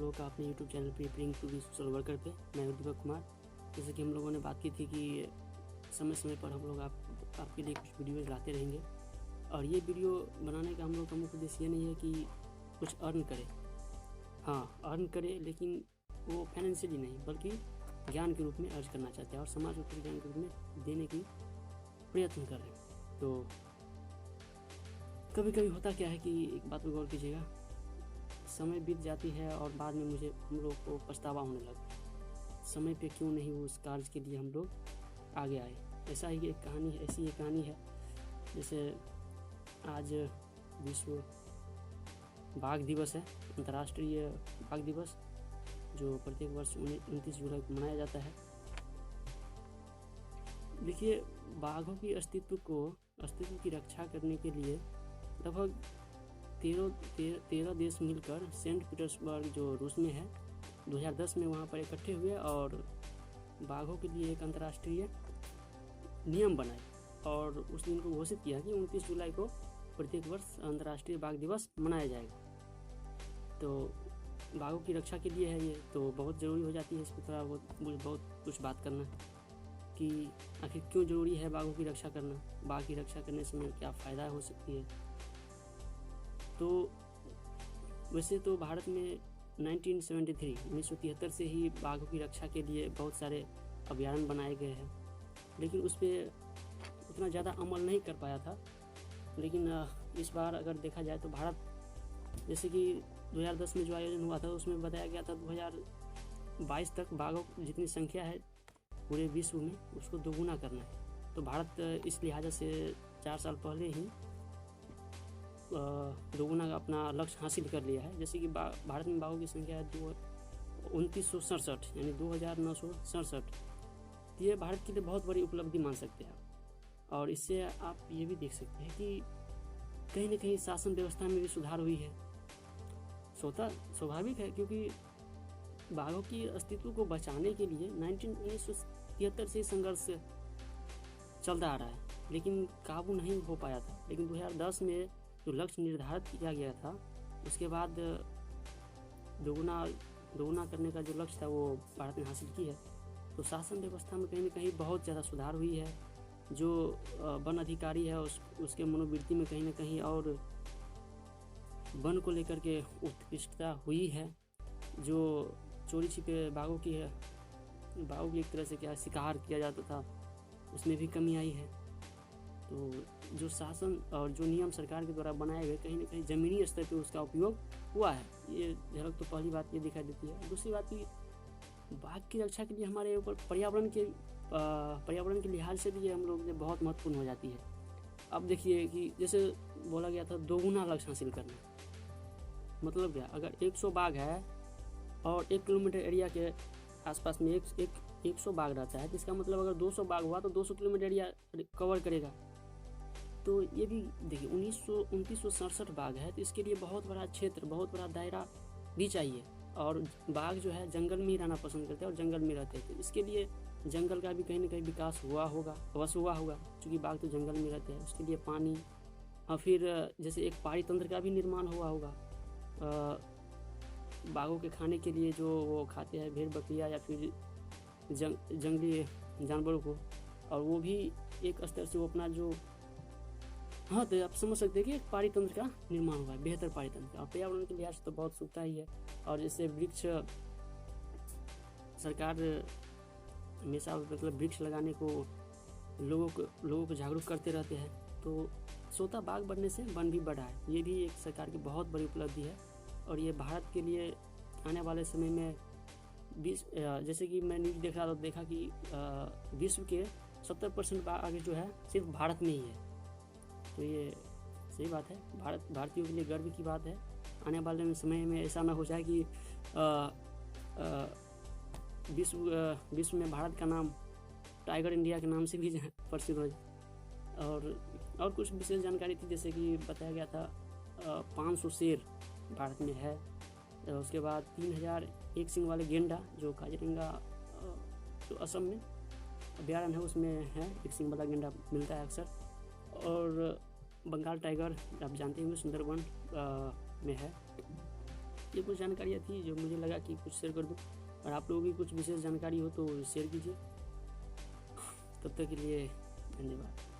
लोगों का अपने YouTube channel preparing to be social worker पे। मैं हूं दीपक कुमार। जैसे कि हम लोगों ने बात की थी कि समय समय पर हम लोग आपके लिए कुछ वीडियोज़ लाते रहेंगे, और ये वीडियो बनाने का हम लोग का मुख्य उद्देश्य ये नहीं है कि कुछ अर्न करें। हाँ, अर्न करें, लेकिन वो फाइनेंशियली नहीं, बल्कि ज्ञान के रूप में अर्ज करना चाहते हैं और समाज को कुछ ज्ञान के रूप में देने की प्रयत्न कर रहे हैं। तो कभी कभी होता क्या है कि एक बात पर गौर कीजिएगा, समय बीत जाती है और बाद में हम लोग को पछतावा होने लगता है, समय पे क्यों नहीं उस कार्य के लिए हम लोग आगे आए। ऐसा ही एक कहानी है, ऐसी एक कहानी है। जैसे आज विश्व बाघ दिवस है, अंतर्राष्ट्रीय बाघ दिवस, जो प्रत्येक वर्ष 29 जुलाई को मनाया जाता है। देखिए, बाघों की अस्तित्व की रक्षा करने के लिए लगभग 13 देश मिलकर सेंट पीटर्सबर्ग, जो रूस में है, 2010 में वहाँ पर इकट्ठे हुए और बाघों के लिए एक अंतर्राष्ट्रीय नियम बनाए और उस दिन को घोषित किया कि 29 जुलाई को प्रत्येक वर्ष अंतर्राष्ट्रीय बाघ दिवस मनाया जाएगा। तो बाघों की रक्षा के लिए है ये, तो बहुत ज़रूरी हो जाती है इस पर थोड़ा बहुत कुछ बात करना कि आखिर क्यों ज़रूरी है बाघों की रक्षा करना, बाघ की रक्षा करने से हमें क्या फ़ायदा हो सकती है। तो वैसे तो भारत में 1973 से ही बाघों की रक्षा के लिए बहुत सारे अभियान बनाए गए हैं, लेकिन उस पर उतना ज़्यादा अमल नहीं कर पाया था। लेकिन इस बार अगर देखा जाए तो भारत, जैसे कि 2010 में जो आयोजन हुआ था उसमें बताया गया था 2022 तक बाघों की जितनी संख्या है पूरे विश्व में उसको दोगुना करना है। तो भारत इस लिहाजा से 4 साल पहले ही दोगुना का अपना लक्ष्य हासिल कर लिया है। जैसे कि भारत में बाघों की संख्या है 2967, यानी 2967। ये भारत के लिए बहुत बड़ी उपलब्धि मान सकते हैं आप। और इससे आप ये भी देख सकते हैं कि कहीं ना कहीं शासन व्यवस्था में भी सुधार हुई है। स्वाभाविक है, क्योंकि बाघों की अस्तित्व को बचाने के लिए 1973 से संघर्ष चलता आ रहा है, लेकिन काबू नहीं हो पाया था। लेकिन 2010 में जो लक्ष्य निर्धारित किया गया था, उसके बाद दोगुना करने का जो लक्ष्य था वो भारत ने हासिल की है। तो शासन व्यवस्था में कहीं ना कहीं बहुत ज़्यादा सुधार हुई है। जो वन अधिकारी है उसके मनोवृत्ति में कहीं ना कहीं और वन को लेकर के उत्कृष्टता हुई है। जो चोरी छिपे बाघों की एक तरह से क्या शिकार किया जाता था, उसमें भी कमी आई है। तो जो शासन और जो नियम सरकार के द्वारा बनाए गए, कहीं ना कहीं ज़मीनी स्तर पे उसका उपयोग हुआ है। ये झलक तो पहली बात ये दिखाई देती है। दूसरी बात कि बाघ की रक्षा के लिए हमारे ऊपर पर्यावरण के लिहाज से भी ये हम लोग ने बहुत महत्वपूर्ण हो जाती है। अब देखिए कि जैसे बोला गया था दोगुना लक्ष्य हासिल करना, मतलब क्या, अगर 100 बाघ है और 1 किलोमीटर एरिया के आसपास में 100 बाघ रहता है, तो इसका मतलब अगर 200 बाघ हुआ तो 200 किलोमीटर एरिया कवर करेगा। तो ये भी देखिए 2967 बाघ है, तो इसके लिए बहुत बड़ा क्षेत्र, बहुत बड़ा दायरा भी चाहिए। और बाघ जो है जंगल में ही रहना पसंद करते हैं और जंगल में रहते हैं, तो इसके लिए जंगल का भी कहीं ना कहीं विकास हुआ होगा, क्योंकि बाघ तो जंगल में रहते हैं। उसके लिए पानी, और फिर जैसे एक पानी तंत्र का भी निर्माण हुआ होगा बाघों के खाने के लिए, जो वो खाते हैं भेड़ बकरियाँ या फिर जंगली जानवरों को, और वो भी एक स्तर से वो अपना जो, हाँ, तो आप समझ सकते हैं कि एक पानी तंत्र का निर्माण हुआ है, बेहतर पानी तंत्र। और पर्यावरण के लिहाज से तो बहुत सुविधा ही है। और जैसे वृक्ष, सरकार हमेशा मतलब वृक्ष लगाने को लोगों को जागरूक करते रहते हैं। तो सोता बाघ बढ़ने से वन भी बढ़ा है, ये भी एक सरकार की बहुत बड़ी उपलब्धि है। और ये भारत के लिए आने वाले समय में जैसे कि मैं न्यूज़ देख रहा था, देखा कि विश्व के 70% बाघ जो है सिर्फ भारत में ही है। तो ये सही बात है, भारतीयों के लिए गर्व की बात है। आने वाले समय में ऐसा ना हो जाए कि विश्व में भारत का नाम टाइगर इंडिया के नाम से भी प्रसिद्ध हो जाए। और कुछ विशेष जानकारी थी, जैसे कि बताया गया था 500 शेर भारत में है। उसके बाद 3000 एक सिंग वाले गेंडा, जो काजीरंगा जो असम में अभ्यारण्य है उसमें है, एक सिंग वाला गेंडा मिलता है अक्सर। और बंगाल टाइगर आप जानते होंगे सुंदरवन में है। ये कुछ जानकारियाँ थी जो मुझे लगा कि कुछ शेयर कर दूँ, और आप लोगों की कुछ विशेष जानकारी हो तो शेयर कीजिए। तब तक के लिए धन्यवाद।